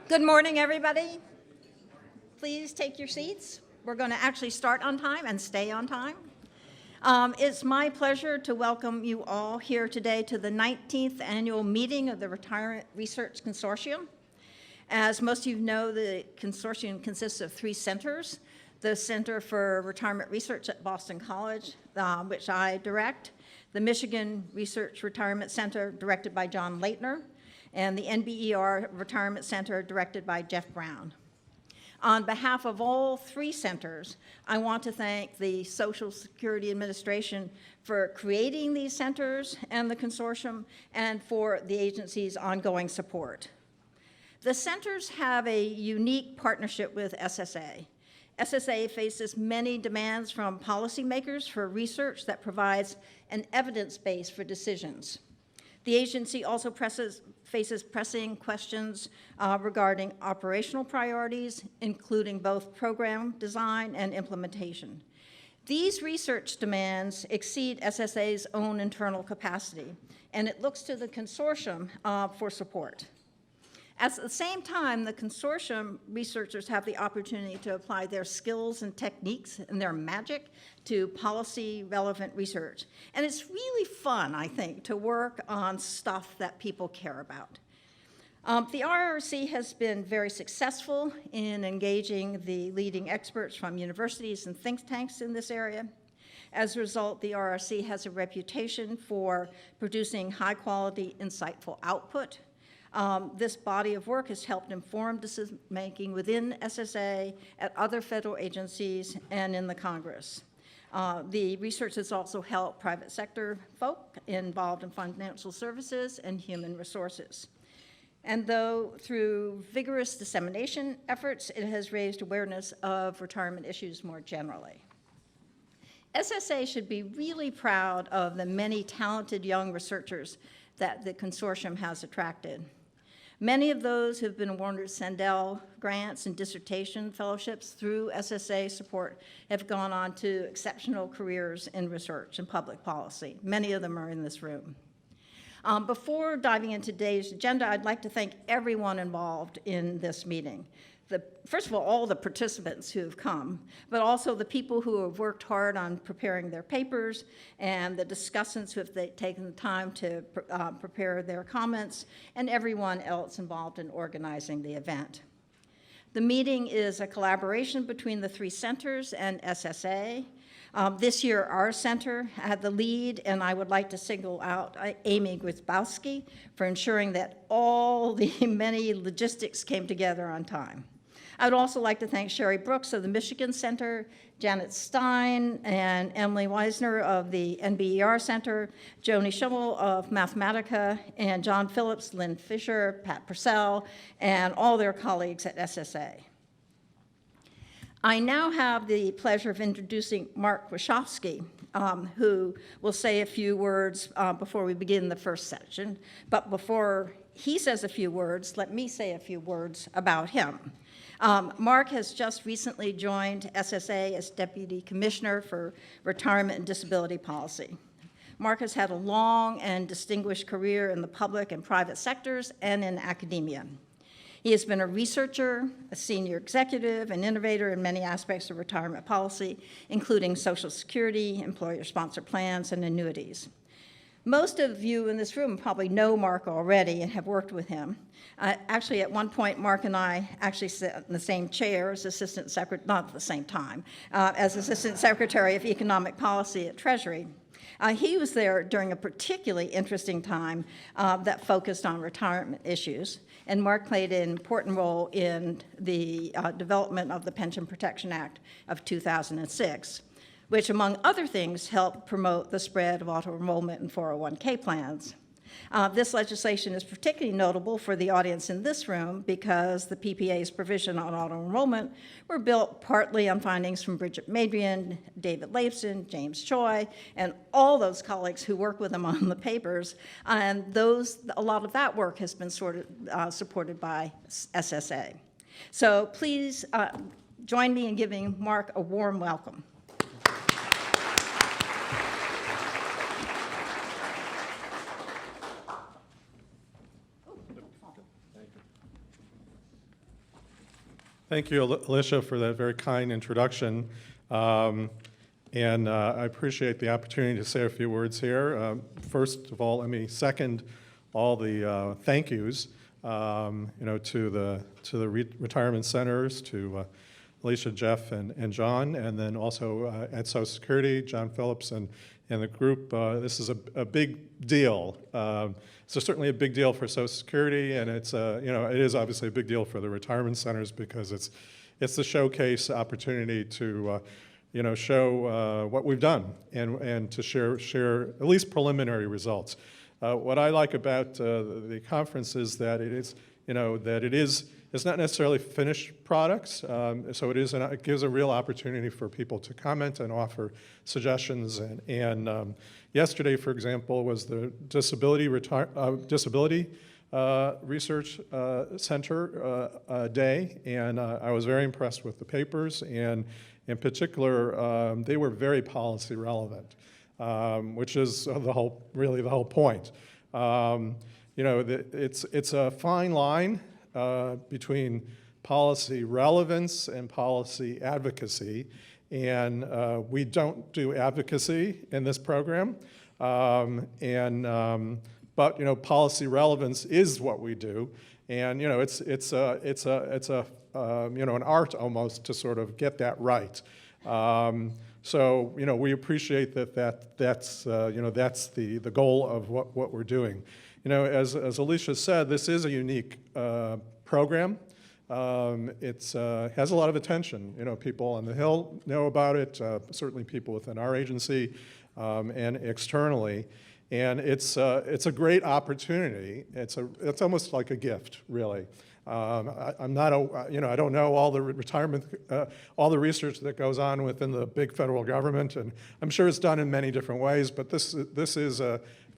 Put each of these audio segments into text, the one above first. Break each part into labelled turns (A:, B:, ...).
A: Good morning, everybody. Please take your seats. We're going to actually start on time and stay on time. It's my pleasure to welcome you all here today to the 19th annual meeting of the Retirement Research Consortium. As most of you know, the consortium consists of 3 centers: the Center for Retirement Research at Boston College, which I direct, the Michigan Research Retirement Center, directed by John Leitner, and the NBER Retirement Center, directed by Jeff Brown. On behalf of all 3 centers, I want to thank the Social Security Administration for creating these centers and the consortium, and for the agency's ongoing support. The centers have a unique partnership with SSA. SSA faces many demands from policymakers for research that provides an evidence base for decisions. The agency also faces pressing questions regarding operational priorities, including both program design and implementation. These research demands exceed SSA's own internal capacity, and it looks to the consortium for support. At the same time, the consortium researchers have the opportunity to apply their skills and techniques and their magic to policy-relevant research. And it's really fun, I think, to work on stuff that people care about. The RRC has been very successful in engaging the leading experts from universities and think tanks in this area. As a result, the RRC has a reputation for producing high-quality, insightful output. This body of work has helped inform decision-making within SSA, at other federal agencies, and in the Congress. The research has also helped private sector folk involved in financial services and human resources. And though through vigorous dissemination efforts, it has raised awareness of retirement issues more generally. SSA should be really proud of the many talented young researchers that the consortium has attracted. Many of those who have been awarded Sandell grants and dissertation fellowships through SSA support have gone on to exceptional careers in research and public policy. Many of them are in this room. Before diving into today's agenda, I'd like to thank everyone involved in this meeting. First of all the participants who have come, but also the people who have worked hard on preparing their papers, and the discussants who have taken the time to prepare their comments, and everyone else involved in organizing the event. The meeting is a collaboration between the 3 centers and SSA. This year, our center had the lead, and I would like to single out Amy Grzybowski for ensuring that all the many logistics came together on time. I would also like to thank Sherry Brooks of the Michigan Center, Janet Stein and Emily Weisner of the NBER Center, Joni Schimmel of Mathematica, and John Phillips, Lynn Fisher, Pat Purcell, and all their colleagues at SSA. I now have the pleasure of introducing Mark Warshawsky, who will say a few words before we begin the first section. But before he says a few words, let me say a few words about him. Mark has just recently joined SSA as Deputy Commissioner for Retirement and Disability Policy. Mark has had a long and distinguished career in the public and private sectors and in academia. He has been a researcher, a senior executive, and innovator in many aspects of retirement policy, including Social Security, employer-sponsored plans, and annuities. Most of you in this room probably know Mark already and have worked with him. Actually, at one point, Mark and I actually sat in the same chair as Assistant Secretary, not at the same time, as Assistant Secretary of Economic Policy at Treasury. He was there during a particularly interesting time that focused on retirement issues, and Mark played an important role in the development of the Pension Protection Act of 2006, which, among other things, helped promote the spread of auto-enrollment in 401k plans. This legislation is particularly notable for the audience in this room because the PPA's provision on auto-enrollment were built partly on findings from Bridget Madrian, David Leifson, James Choi, and all those colleagues who work with them on the papers. And a lot of that work has been supported by SSA. So please join me in giving Mark a warm welcome.
B: Thank you, Alicia, for that very kind introduction. I appreciate the opportunity to say a few words here. First of all, let me second all the thank yous, to the retirement centers, to Alicia, Jeff, and John, and then also at Social Security, John Phillips and the group. This is a big deal. So certainly a big deal for Social Security, and it's it is obviously a big deal for the retirement centers because it's the showcase opportunity to show what we've done and to share at least preliminary results. What I like about the conference is that it's not necessarily finished products, so it gives a real opportunity for people to comment and offer suggestions. And yesterday, for example, was the Disability Research Center Day, and I was very impressed with the papers, and in particular, they were very policy relevant, which is really the whole point. It's a fine line between policy relevance and policy advocacy, and we don't do advocacy in this program, but policy relevance is what we do, and it's an art almost to sort of get that right. So we appreciate that's the goal of what we're doing. As Alicia said, this is a unique program. It has a lot of attention. People on the Hill know about it, certainly people within our agency and externally. And it's a great opportunity. It's almost like a gift, really. I'm not I don't know all the all the research that goes on within the big federal government, and I'm sure it's done in many different ways. But this is,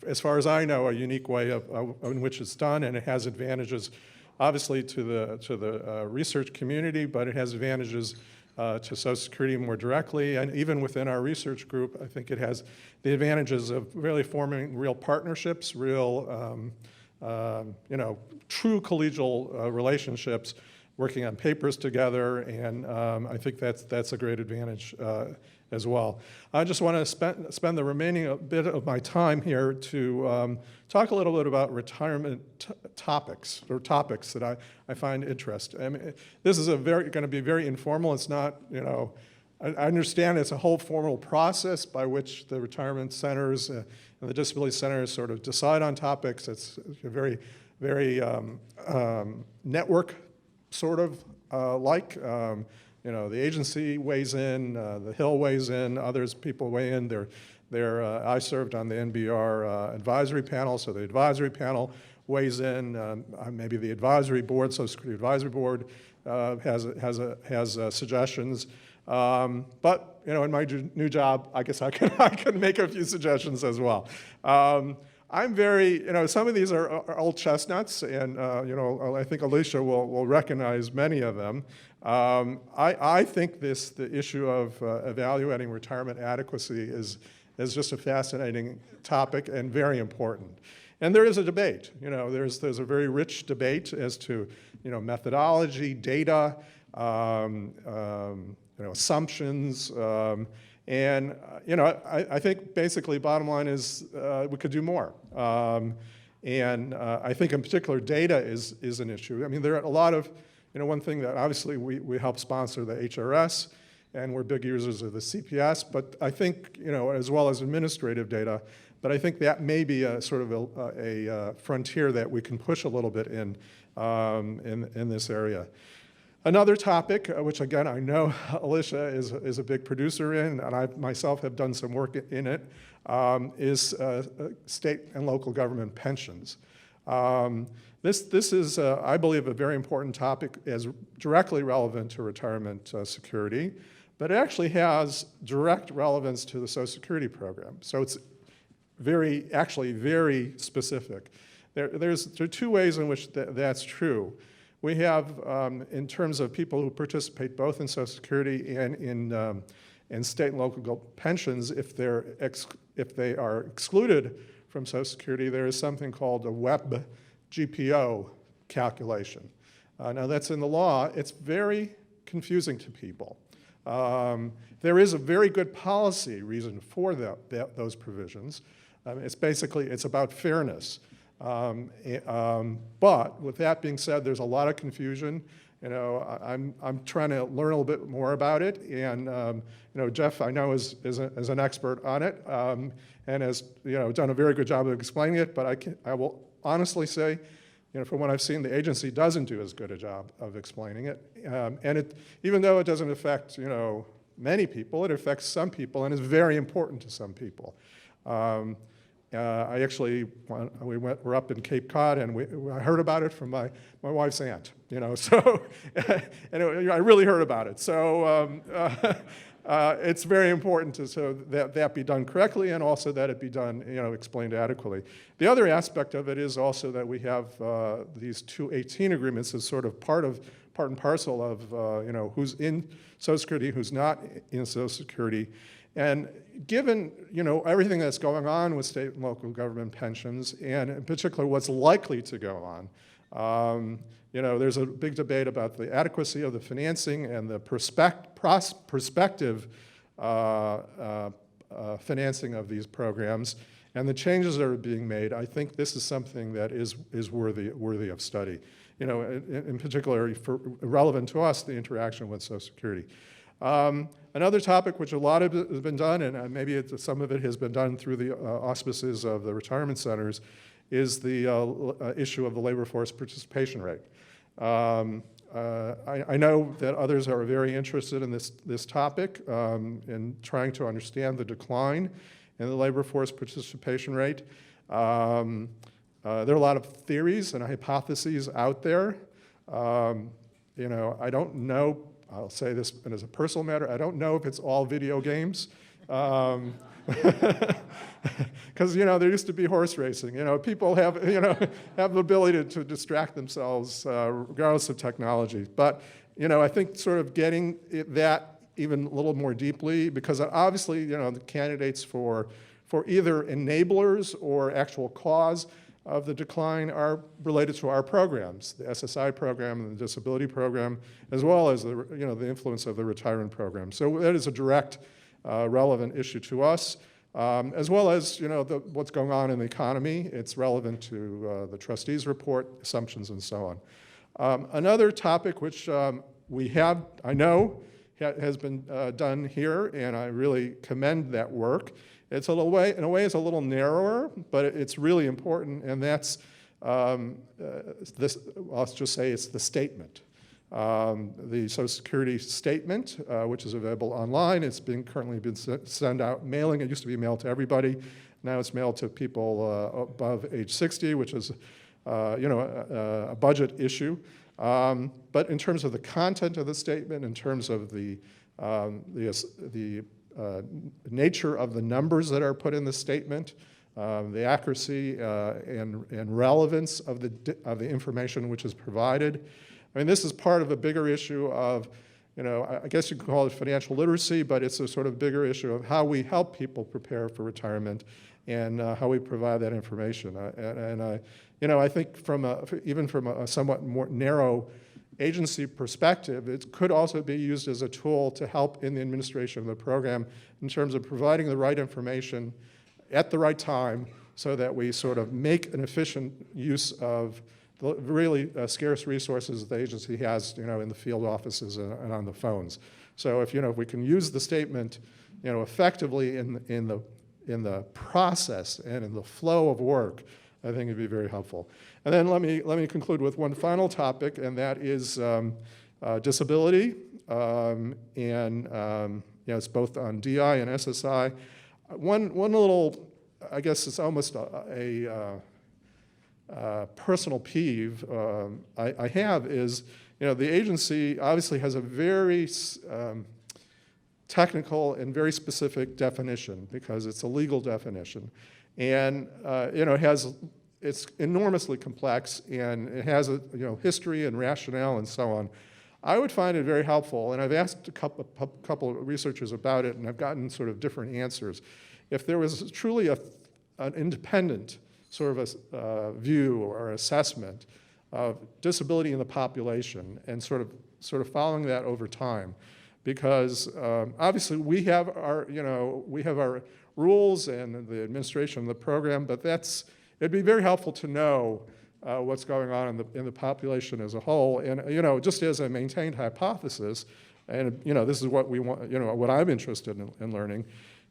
B: as far as I know, a unique way in which it's done, and it has advantages, obviously, to the research community, but it has advantages to Social Security more directly, and even within our research group, I think it has the advantages of really forming real partnerships, real true collegial relationships, working on papers together, and I think that's a great advantage as well. I just want to spend the remaining bit of my time here to talk a little bit about retirement topics that I find interesting. I mean, this is going to be very informal. It's not, I understand it's a whole formal process by which the retirement centers and the disability centers sort of decide on topics. It's very, very network sort of the agency weighs in, the Hill weighs in, people weigh in. I served on the NBR advisory panel, so the advisory panel weighs in. Maybe the advisory board, Social Security Advisory Board, has suggestions. But in my new job, I guess I can make a few suggestions as well. I'm very, some of these are old chestnuts, and I think Alicia will recognize many of them. I think the issue of evaluating retirement adequacy is just a fascinating topic and very important. And there is a debate. There's a very rich debate as to methodology, data, assumptions. I think basically bottom line is we could do more. I think in particular data is an issue. I mean, there are a lot of, one thing that obviously we help sponsor the HRS, and we're big users of the CPS, but I think, as well as administrative data, but I think that may be a sort of a frontier that we can push a little bit in this area. Another topic, which again I know Alicia is a big producer in, and I myself have done some work in it, is state and local government pensions. This is, I believe, a very important topic as directly relevant to retirement security, but it actually has direct relevance to the Social Security program. So it's actually very specific. There are two ways in which that's true. We have, in terms of people who participate both in Social Security and in state and local pensions, if they are excluded from Social Security, there is something called a WEB GPO calculation. Now that's in the law. It's very confusing to people. There is a very good policy reason for those provisions. It's about fairness. But with that being said, there's a lot of confusion. I'm trying to learn a little bit more about it, and Jeff, I know, is an expert on it, and has done a very good job of explaining it. But I will honestly say, from what I've seen, the agency doesn't do as good a job of explaining it, and even though it doesn't affect many people, it affects some people, and is very important to some people. We're up in Cape Cod, and I heard about it from my wife's aunt, so, and I really heard about it. So it's very important that be done correctly, and also that it be done, explained adequately. The other aspect of it is also that we have these 218 agreements as sort of part and parcel of, who's in Social Security, who's not in Social Security. And given, everything that's going on with state and local government pensions, and in particular what's likely to go on, there's a big debate about the adequacy of the financing and the prospective financing of these programs, and the changes that are being made. I think this is something that is worthy of study. In particular, relevant to us, the interaction with Social Security. Another topic which a lot of it has been done, and maybe some of it has been done through the auspices of the retirement centers, is the issue of the labor force participation rate. I know that others are very interested in this topic, in trying to understand the decline in the labor force participation rate. There are a lot of theories and hypotheses out there. I don't know. I'll say this as a personal matter. I don't know if it's all video games, because there used to be horse racing. People have have the ability to distract themselves regardless of technology. But I think sort of getting that even a little more deeply, because obviously the candidates for either enablers or actual cause of the decline are related to our programs, the SSI program and the disability program, as well as the influence of the retirement program. So that is a direct relevant issue to us, as well as what's going on in the economy. It's relevant to the trustees' report, assumptions, and so on. Another topic which I know has been done here, and I really commend that work. It's in a way, it's a little narrower, but it's really important, and that's this. I'll just say it's the statement, the Social Security statement, which is available online. It's currently been sent out mailing. It used to be mailed to everybody. Now it's mailed to people above age 60, which is a budget issue. But in terms of the content of the statement, in terms of the nature of the numbers that are put in the statement, the accuracy and relevance of the information which is provided. I mean, this is part of a bigger issue of, I guess you could call it financial literacy, but it's a sort of bigger issue of how we help people prepare for retirement and how we provide that information. I think even from a somewhat more narrow agency perspective, it could also be used as a tool to help in the administration of the program in terms of providing the right information at the right time so that we sort of make an efficient use of the really scarce resources the agency has, in the field offices and on the phones. So if we can use the statement, effectively in the process and in the flow of work, I think it'd be very helpful. And then let me conclude with one final topic, and that is disability. It's both on DI and SSI. One little, I guess it's almost a personal peeve I have is, the agency obviously has a very technical and very specific definition because it's a legal definition. And it's enormously complex, and it has a history and rationale and so on. I would find it very helpful, and I've asked a couple of researchers about it, and I've gotten sort of different answers. If there was truly an independent sort of a view or assessment of disability in the population and sort of following that over time. Because obviously we have our rules and the administration of the program, but it'd be very helpful to know what's going on in the population as a whole. And just as a maintained hypothesis, and this is what we want, what I'm interested in learning.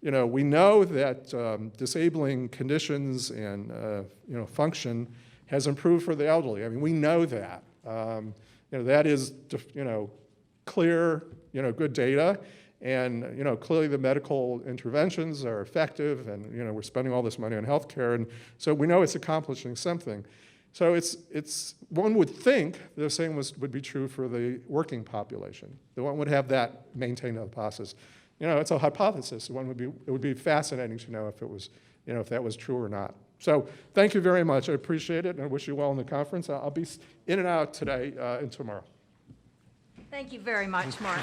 B: We know that disabling conditions and function has improved for the elderly. I mean, we know that. That is clear, good data, and clearly the medical interventions are effective, and we're spending all this money on healthcare, and so we know it's accomplishing something. So it's one would think the same would be true for the working population. The one would have that maintained hypothesis. It's a hypothesis. It would be fascinating to know if it was, if that was true or not. So thank you very much. I appreciate it, and I wish you well in the conference. I'll be in and out today and tomorrow.
A: Thank you very much, Mark.